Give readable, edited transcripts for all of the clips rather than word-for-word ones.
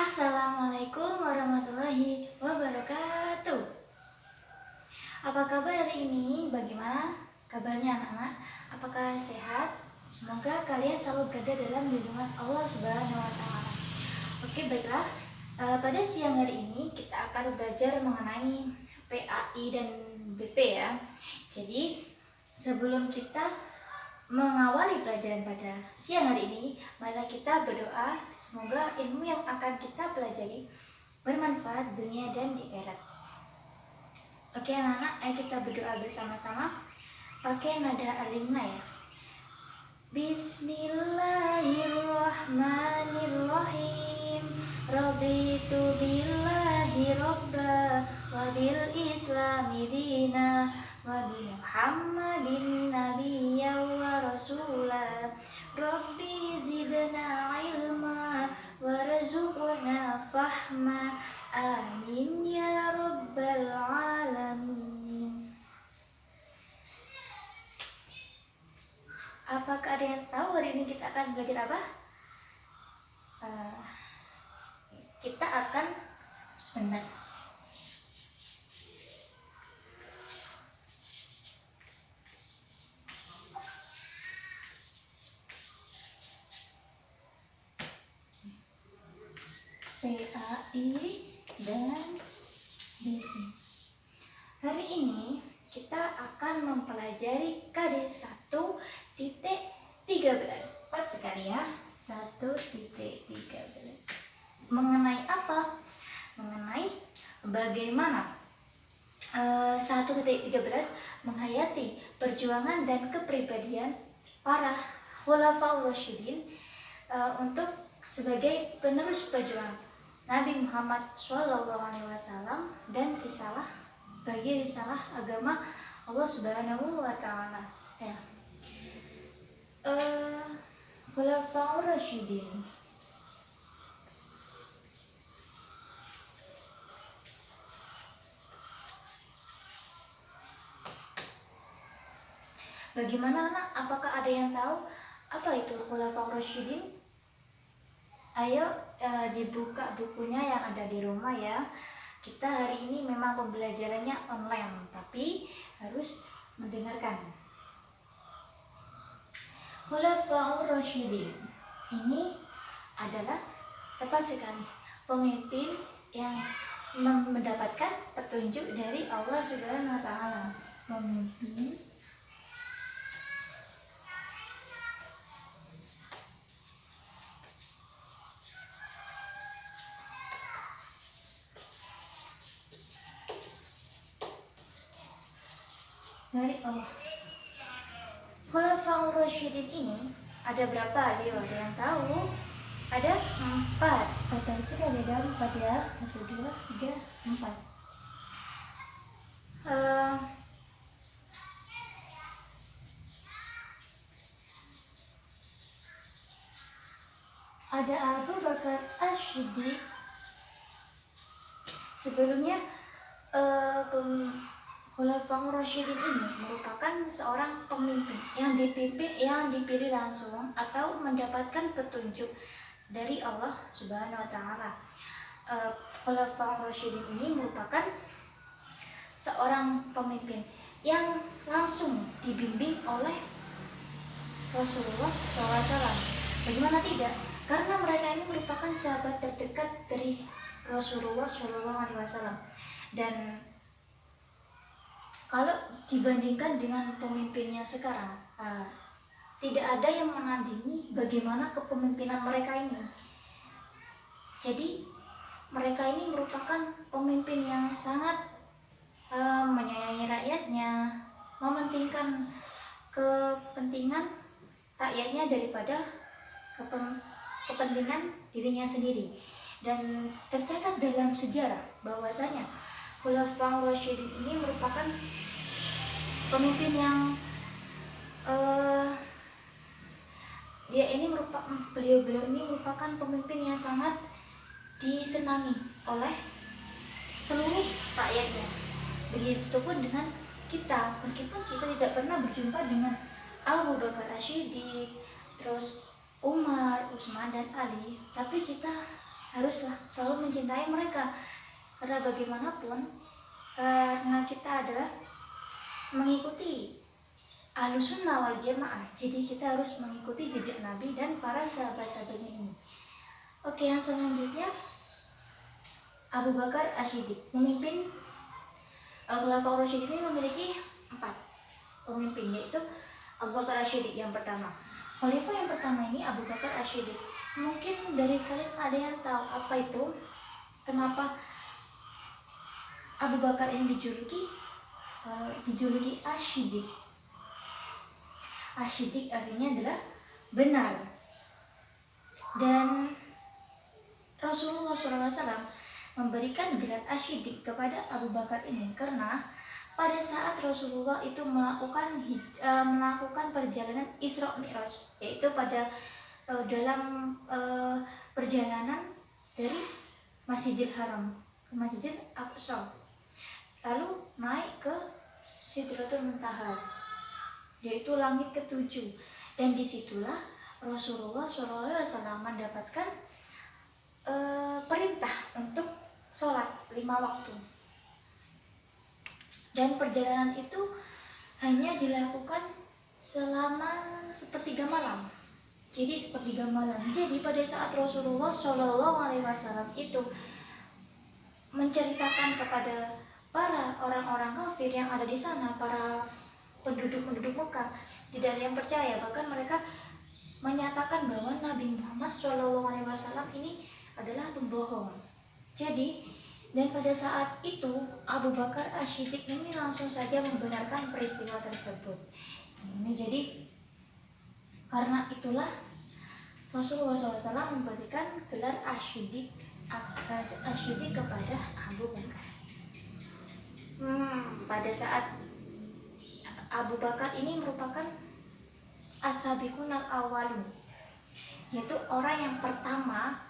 Assalamualaikum warahmatullahi wabarakatuh. Apa kabar hari ini? Bagaimana kabarnya anak-anak? Apakah sehat? Semoga kalian selalu berada dalam lindungan Allah Subhanahu wa Ta'ala. Oke, baiklah. Pada siang hari ini kita akan belajar mengenai PAI dan BP ya. Jadi sebelum kita mengawali pelajaran pada siang hari ini, marilah kita berdoa semoga ilmu yang akan kita pelajari bermanfaat dunia dan di akhirat. Oke anak-anak, ayo kita berdoa bersama-sama pakai nada alimna ya. Bismillahirrahmanirrahim. Raditu billahi robba wa bil islami dina wa bi Muhammadin nabiyya wa rasula. Rabbi zidna ilma warzuqna fahma. Amin ya rabbal alamin. Apakah ada yang tahu hari ini kita akan belajar apa? Kita akan sebentar. PAI dan BP. Hari ini kita akan mempelajari KD 1.13. Cepat sekali ya. 1.13. Mengenai apa? Mengenai bagaimana 1.13 menghayati perjuangan dan kepribadian para Khulafaur Rasyidin untuk sebagai penerus perjuangan Nabi Muhammad SAW dan risalah bagi risalah agama Allah Subhanahu wa Ta'ala. Ya. Khulafaur Rasyidin. Bagaimana anak? Apakah ada yang tahu apa itu Khulafaur Rasyidin? Ayo dibuka bukunya yang ada di rumah ya. Kita hari ini memang pembelajarannya online, tapi harus mendengarkan. Khulafaur Rasyidin ini adalah tepat sekali pemimpin yang mendapatkan petunjuk dari Allah Subhanahu wa Ta'ala. Pemimpin dari Allah. Khulafaur Rasyidin ini ada berapa? Ada yang tahu? Ada 4. Betul sekali, ada 4 ya. 1, 2, 3, 4. Ada Abu Bakar As-Siddiq. Sebelumnya Khulafaur Rasyidin ini merupakan seorang pemimpin yang dipilih langsung atau mendapatkan petunjuk dari Allah Subhanahu wa Ta'ala. Khulafaur Rasyidin ini merupakan seorang pemimpin yang langsung dibimbing oleh Rasulullah SAW. Bagaimana tidak? Karena mereka ini merupakan sahabat terdekat dari Rasulullah SAW. Dan kalau dibandingkan dengan pemimpinnya sekarang, tidak ada yang menandingi bagaimana kepemimpinan mereka ini. Jadi mereka ini merupakan pemimpin yang sangat menyayangi rakyatnya, mementingkan kepentingan rakyatnya daripada kepentingan dirinya sendiri. Dan tercatat dalam sejarah bahwasanya Khulafaur Rasyidin ini merupakan pemimpin yang beliau ini merupakan pemimpin yang sangat disenangi oleh seluruh rakyatnya. Begitupun dengan kita, meskipun kita tidak pernah berjumpa dengan Abu Bakar As-Siddiq, terus Umar, Utsman dan Ali, tapi kita haruslah selalu mencintai mereka, karena bagaimanapun karena kita adalah mengikuti Ahlussunnah wal Jamaah, jadi kita harus mengikuti jejak Nabi dan para sahabat-sahabatnya ini. Oke, yang selanjutnya Abu Bakar Asy-Siddiq, memimpin Khulafaur Rasyidin ini memiliki 4 pemimpin, yaitu Abu Bakar Asy-Siddiq yang pertama. Khalifah yang pertama ini Abu Bakar Asy-Siddiq. Mungkin dari kalian ada yang tahu apa itu, kenapa Abu Bakar ini dijuluki Asy-Siddiq. Asy-Siddiq artinya adalah benar. Dan Rasulullah SAW memberikan gelar Asy-Siddiq kepada Abu Bakar ini karena pada saat Rasulullah itu melakukan perjalanan Isra Mi'raj, yaitu pada dalam perjalanan dari Masjidil Haram ke Masjidil Aqsa, lalu naik ke Sidratul Muntaha, yaitu langit ke-7, dan disitulah Rasulullah SAW mendapatkan perintah untuk sholat 5 waktu. Dan perjalanan itu hanya dilakukan selama sepertiga malam. Jadi sepertiga malam. Jadi pada saat Rasulullah SAW itu menceritakan kepada para orang-orang kafir yang ada di sana, para penduduk Mekah, tidak ada yang percaya. Bahkan mereka menyatakan bahwa Nabi Muhammad SAW ini adalah pembohong. Jadi, dan pada saat itu Abu Bakar Asy-Siddiq ini langsung saja membenarkan peristiwa tersebut. Ini jadi karena itulah Rasulullah SAW memberikan gelar Asy-Siddiq kepada Abu Bakar. Pada saat Abu Bakar ini merupakan as-sabiqun al-awwalun, yaitu orang yang pertama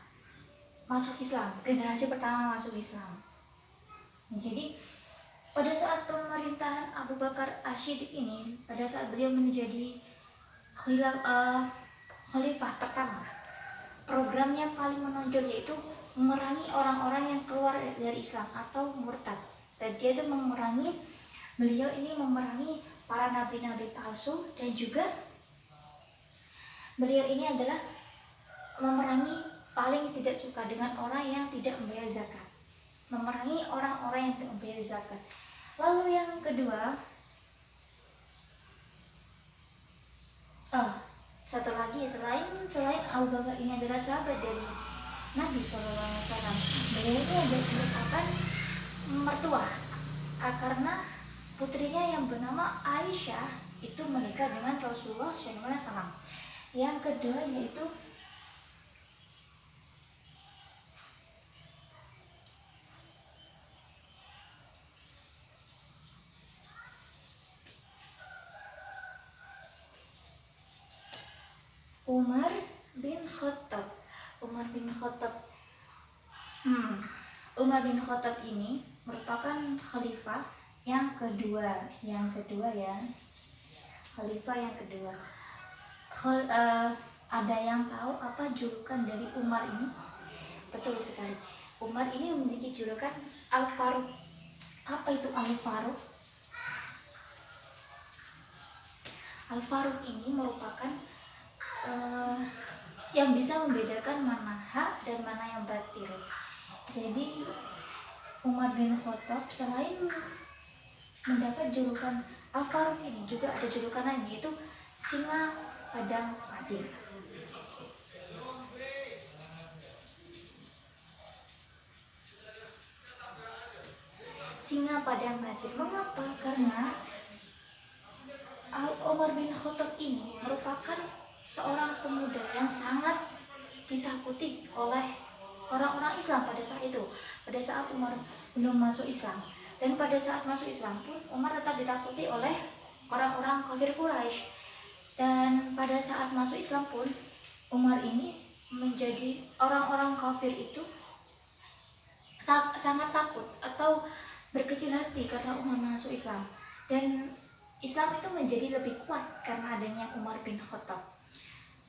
masuk Islam, generasi pertama masuk Islam. Jadi pada saat pemerintahan Abu Bakar Asy-Siddiq ini, pada saat beliau menjadi khalifah pertama, programnya paling menonjol yaitu memerangi orang-orang yang keluar dari Islam atau murtad. Dan dia itu beliau ini memerangi para nabi-nabi palsu, dan juga beliau ini adalah memerangi paling tidak suka dengan orang yang tidak membayar zakat, memerangi orang-orang yang tidak membayar zakat. Lalu yang kedua, satu lagi selain Abu Bakar ini adalah sahabat dari Nabi SAW, beliau itu merupakan mertua, karena putrinya yang bernama Aisyah itu menikah dengan Rasulullah SAW. Yang kedua yaitu Umar bin Khattab. Umar bin Khattab ini merupakan khalifah yang kedua ya. Khalifah yang kedua. Ada yang tahu apa julukan dari Umar ini? Betul sekali. Umar ini memiliki julukan Al-Faruq. Apa itu Al-Faruq? Al-Faruq ini merupakan yang bisa membedakan mana hak dan mana yang batil. Jadi Umar bin Khattab selain mendapat julukan Al-Faruq ini, juga ada julukan lain, yaitu Singa Padang Pasir. Singa Padang Pasir. Mengapa? Karena Umar bin Khattab ini merupakan seorang pemuda yang sangat ditakuti oleh orang-orang Islam pada saat itu. Pada saat Umar belum masuk Islam, dan pada saat masuk Islam pun Umar tetap ditakuti oleh orang-orang kafir Quraisy. Dan pada saat masuk Islam pun Umar ini menjadi orang-orang kafir itu sangat takut atau berkecil hati karena Umar masuk Islam. Dan Islam itu menjadi lebih kuat karena adanya Umar bin Khattab.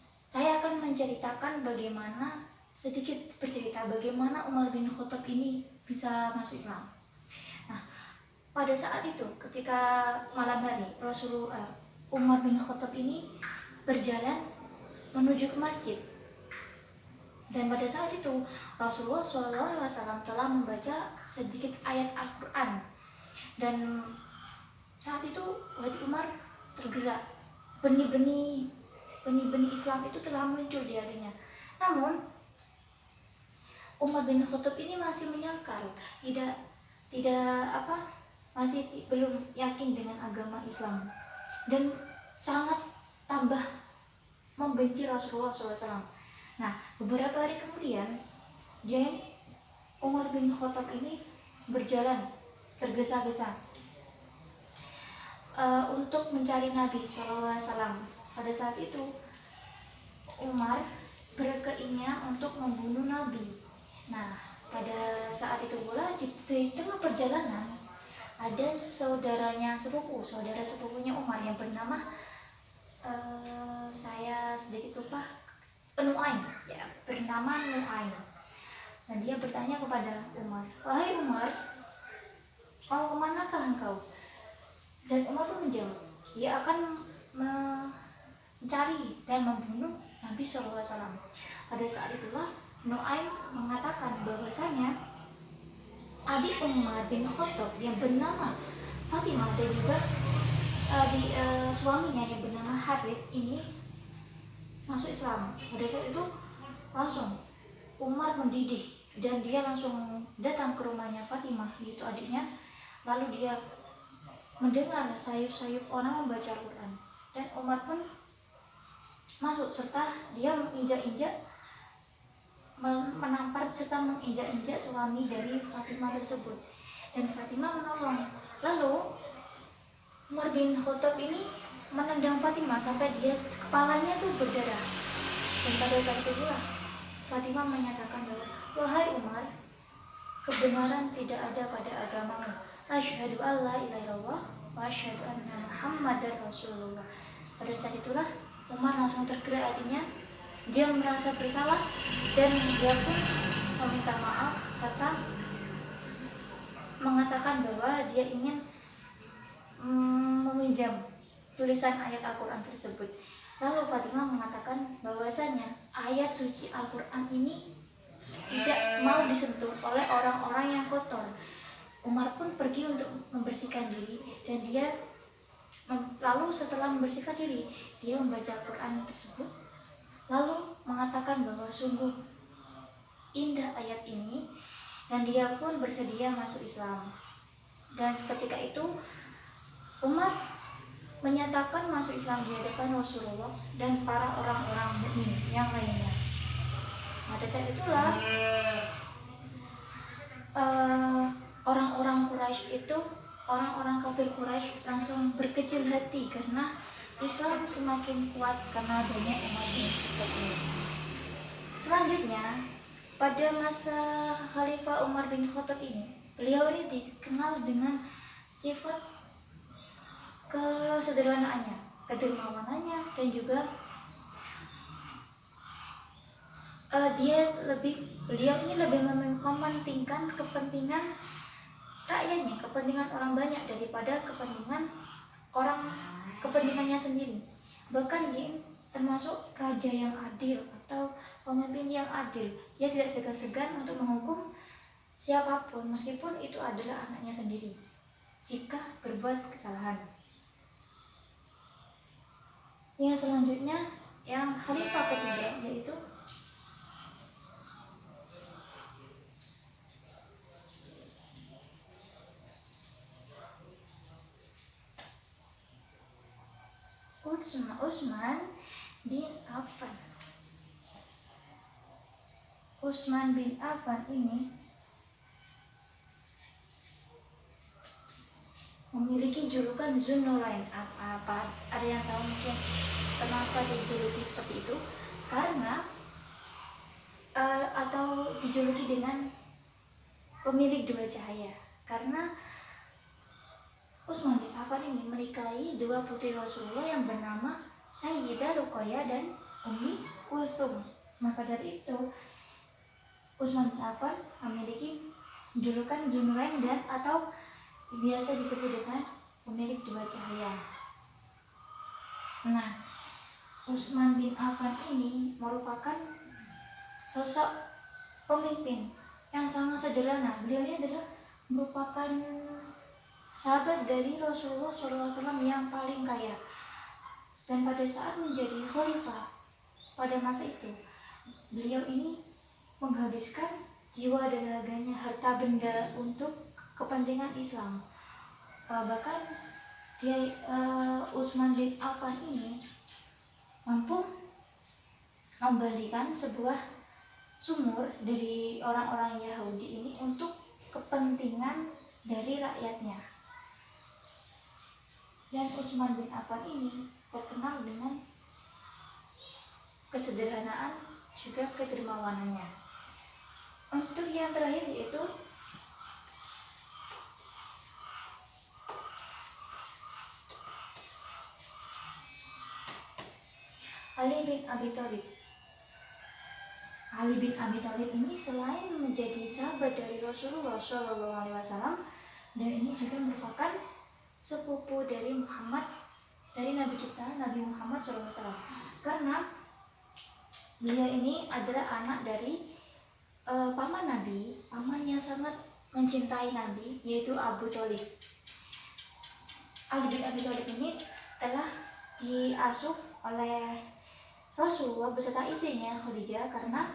Saya akan menceritakan bagaimana sedikit bercerita bagaimana Umar bin Khattab ini bisa masuk Islam. Nah, pada saat itu ketika malam hari Umar bin Khattab ini berjalan menuju ke masjid. Dan pada saat itu Rasulullah SAW telah membaca sedikit ayat Al-Quran. Dan saat itu hati Umar tergerak. Benih-benih Islam itu telah muncul di hatinya. Namun Umar bin Khattab ini masih menyangkal, masih belum yakin dengan agama Islam dan sangat tambah membenci Rasulullah SAW. Nah, beberapa hari kemudian Umar bin Khattab ini berjalan tergesa-gesa untuk mencari Nabi SAW. Pada saat itu Umar berkeinginan untuk membunuh Nabi. Nah, pada saat itu pula di tengah perjalanan ada saudara sepupunya Umar yang bernama saya sedikit lupa, Nuaim, ya, bernama Nuaim. Dan dia bertanya kepada Umar, "Wahai Umar, mau kemanakah engkau?" Dan Umar pun menjawab, dia akan mencari dan membunuh Nabi SAW. Pada saat itulah Nuaim mengatakan bahwasanya adik Umar bin Khattab yang bernama Fatimah dan juga suaminya yang bernama Harith ini masuk Islam. Pada saat itu langsung Umar mendidih dan dia langsung datang ke rumahnya Fatimah, yaitu adiknya. Lalu dia mendengar sayup-sayup orang membaca Al-Quran dan Umar pun masuk serta dia menampar serta menginjak-injak suami dari Fatimah tersebut, dan Fatimah menolong. Lalu Umar bin Khattab ini menendang Fatimah sampai kepalanya tuh berdarah. Dan pada saat itu pula Fatimah menyatakan bahwa, "Wahai Umar, kebenaran tidak ada pada agamamu. Asyhadu alla ilaha illallah wa asyhadu anna Muhammadar Rasulullah." Pada saat itulah Umar langsung tergerak hatinya. Dia merasa bersalah dan dia pun meminta maaf serta mengatakan bahwa dia ingin meminjam tulisan ayat Al-Quran tersebut. Lalu Fatimah mengatakan bahwasanya ayat suci Al-Quran ini tidak mau disentuh oleh orang-orang yang kotor. Umar pun pergi untuk membersihkan diri dan lalu setelah membersihkan diri dia membaca Al-Quran tersebut, lalu mengatakan bahwa sungguh indah ayat ini, dan dia pun bersedia masuk Islam. Dan seketika itu Umar menyatakan masuk Islam di hadapan Rasulullah dan para orang-orang mukmin yang lainnya. Pada saat itulah orang-orang kafir Quraisy langsung berkecil hati karena Islam semakin kuat karena adanya Umar bin Khattab ini. Selanjutnya, pada masa Khalifah Umar bin Khattab ini, beliau ini dikenal dengan sifat kesederhanaannya, kedermawanannya, dan juga beliau ini lebih mementingkan kepentingan rakyatnya, kepentingan orang banyak daripada kepentingannya sendiri. Bahkan dia termasuk raja yang adil atau pemimpin yang adil. Dia tidak segan-segan untuk menghukum siapapun meskipun itu adalah anaknya sendiri jika berbuat kesalahan. Yang selanjutnya, yang khalifah ketiga, yaitu Utsman bin Affan. Utsman bin Affan ini memiliki julukan Zunnurain. Apa ada yang tahu mungkin kenapa dijuluki seperti itu? Karena atau dijuluki dengan pemilik dua cahaya, karena Utsman bin Affan ini menikahi dua putri Rasulullah yang bernama Sayyidah Ruqayyah dan Ummi Kulsum. Maka dari itu Utsman bin Affan memiliki julukan Dzunurain dan atau biasa disebut dengan pemilik dua cahaya. Nah, Utsman bin Affan ini merupakan sosok pemimpin yang sangat sederhana. Beliau ini adalah merupakan sahabat dari Rasulullah SAW yang paling kaya. Dan pada saat menjadi khalifah pada masa itu, beliau ini menghabiskan jiwa dan raganya, harta benda untuk kepentingan Islam. Bahkan dia Utsman bin Affan ini mampu membalikan sebuah sumur dari orang-orang Yahudi ini untuk kepentingan dari rakyatnya. Dan Utsman bin Affan ini terkenal dengan kesederhanaan juga kedermawanannya. Untuk yang terakhir yaitu Ali bin Abi Thalib. Ali bin Abi Thalib ini selain menjadi sahabat dari Rasulullah SAW, dan ini juga merupakan sepupu dari Nabi kita, Nabi Muhammad SAW. Karena beliau ini adalah anak dari paman Nabi, paman yang sangat mencintai Nabi, yaitu Abu Thalib. Ali bin Abi Thalib ini telah diasuh oleh Rasulullah beserta istrinya Khadijah, karena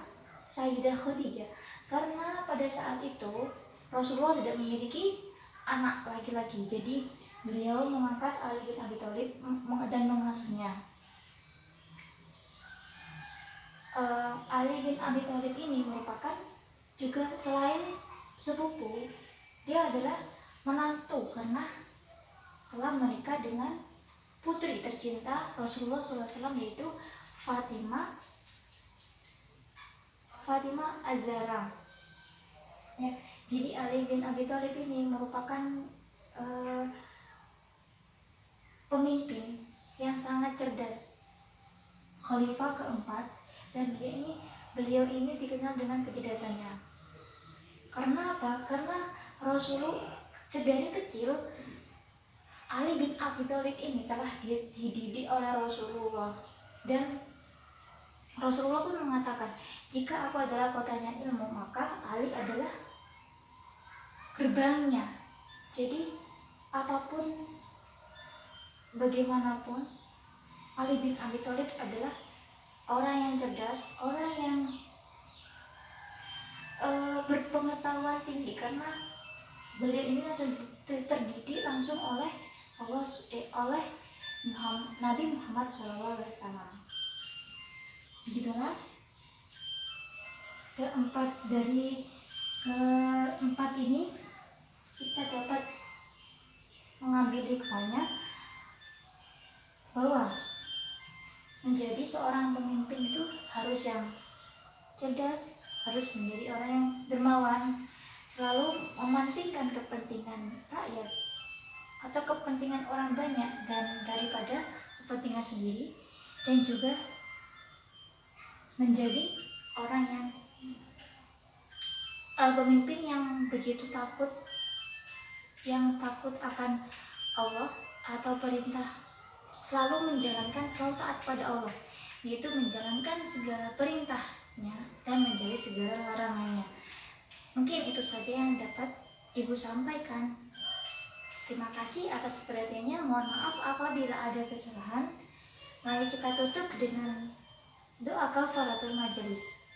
Sayyidah Khadijah, karena pada saat itu Rasulullah tidak memiliki anak laki-laki, jadi beliau mengangkat Ali bin Abi Thalib dan mengasuhnya. Ali bin Abi Thalib ini merupakan juga selain sepupu, dia adalah menantu karena telah menikah dengan putri tercinta Rasulullah SAW, yaitu Fatimah Az-Zahra. Ya, jadi Ali bin Abi Thalib ini merupakan pemimpin yang sangat cerdas, khalifah keempat, dan beliau ini dikenal dengan kecerdasannya. Karena apa? Karena Rasulullah dari kecil, Ali bin Abi Thalib ini telah dididik oleh Rasulullah, dan Rasulullah pun mengatakan, jika aku adalah kotanya ilmu, maka Ali adalah gerbangnya. Jadi apapun, bagaimanapun, Ali bin Abi Thalib adalah orang yang cerdas, orang yang berpengetahuan tinggi, karena beliau ini langsung terdidik langsung oleh Nabi Muhammad SAW. Begitulah keempat ini kita dapat mengambil hikmahnya bahwa menjadi seorang pemimpin itu harus yang cerdas, harus menjadi orang yang dermawan, selalu mementingkan kepentingan rakyat atau kepentingan orang banyak dan daripada kepentingan sendiri, dan juga menjadi orang yang pemimpin yang begitu takut, yang takut akan Allah atau perintah, selalu taat pada Allah, yaitu menjalankan segala perintahnya dan menjauhi segala larangannya. Mungkin itu saja yang dapat Ibu sampaikan. Terima kasih atas perhatiannya. Mohon maaf apabila ada kesalahan. Mari kita tutup dengan doa kafaratul majelis.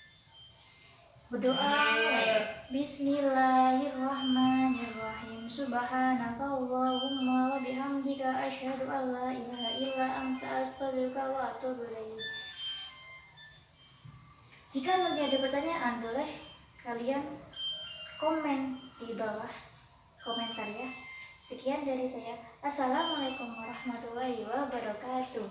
Berdoa, Bismillahirrahmanirrahim. Subhanakallahumma wa bihamdika asyhadu an la ilaha illa anta astaghfiruka wa atubu ilaik. Jika nanti ada pertanyaan, boleh kalian komen di bawah komentar ya. Sekian dari saya. Assalamualaikum warahmatullahi wabarakatuh.